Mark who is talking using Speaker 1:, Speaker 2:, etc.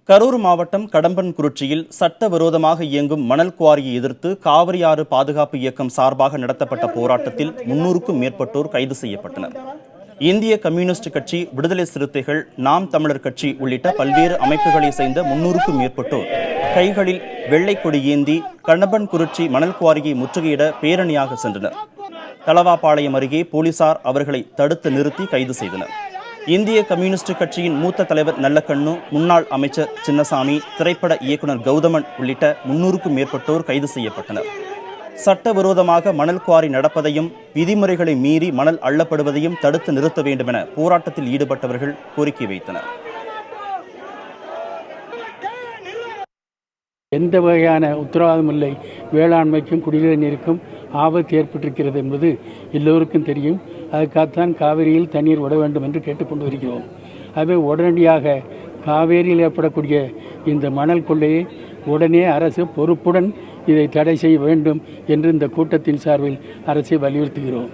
Speaker 1: கரூர் மாவட்டம் கடம்பன்குறிச்சியில் சட்டவிரோதமாக இயங்கும் மணல் குவாரியை எதிர்த்து காவிரி ஆறு பாதுகாப்பு இயக்கம் சார்பாக நடத்தப்பட்ட போராட்டத்தில் 300க்கும் மேற்பட்டோர் கைது செய்யப்பட்டனர். இந்திய கம்யூனிஸ்ட் கட்சி, விடுதலை சிறுத்தைகள், நாம் தமிழர் கட்சி உள்ளிட்ட பல்வேறு அமைப்புகளை சேர்ந்த 300க்கும் மேற்பட்டோர் கைகளில் வெள்ளை கொடி ஏந்தி கடம்பன்குறிச்சி மணல் குவாரியை முற்றுகையிட பேரணியாக சென்றனர். தளவாபாளையம் அருகே போலீசார் அவர்களை தடுத்து நிறுத்தி கைது செய்தனர். இந்திய கம்யூனிஸ்ட் கட்சியின் மூத்த தலைவர் நல்லக்கண்ணு, முன்னாள் அமைச்சர் சின்னசாமி, திரைப்பட இயக்குனர் கௌதமன் உள்ளிட்ட 300க்கும் மேற்பட்டோர் கைது செய்யப்பட்டனர். சட்டவிரோதமாக மணல் குவாரி நடப்பதையும் விதிமுறைகளை மீறி மணல் அள்ளப்படுவதையும் தடுத்து நிறுத்த வேண்டும் என போராட்டத்தில் ஈடுபட்டவர்கள் கோரிக்கை வைத்தனர்.
Speaker 2: எந்த வகையான உத்தரவாதம் இல்லை, வேளாண்மைக்கும் குடிநீர் நீருக்கும் ஆபத்து ஏற்பட்டிருக்கிறது என்பது எல்லோருக்கும் தெரியும். அதுக்காகத்தான் காவிரியில் தண்ணீர் விட வேண்டும் என்று கேட்டுக்கொண்டு வருகிறோம். ஆகவே உடனடியாக காவேரியில் ஏற்படக்கூடிய இந்த மணல் கொள்ளையை உடனே அரசு பொறுப்புடன் இதை தடை செய்ய வேண்டும் என்று இந்த கூட்டத்தின் சார்பில் அரசை வலியுறுத்துகிறோம்.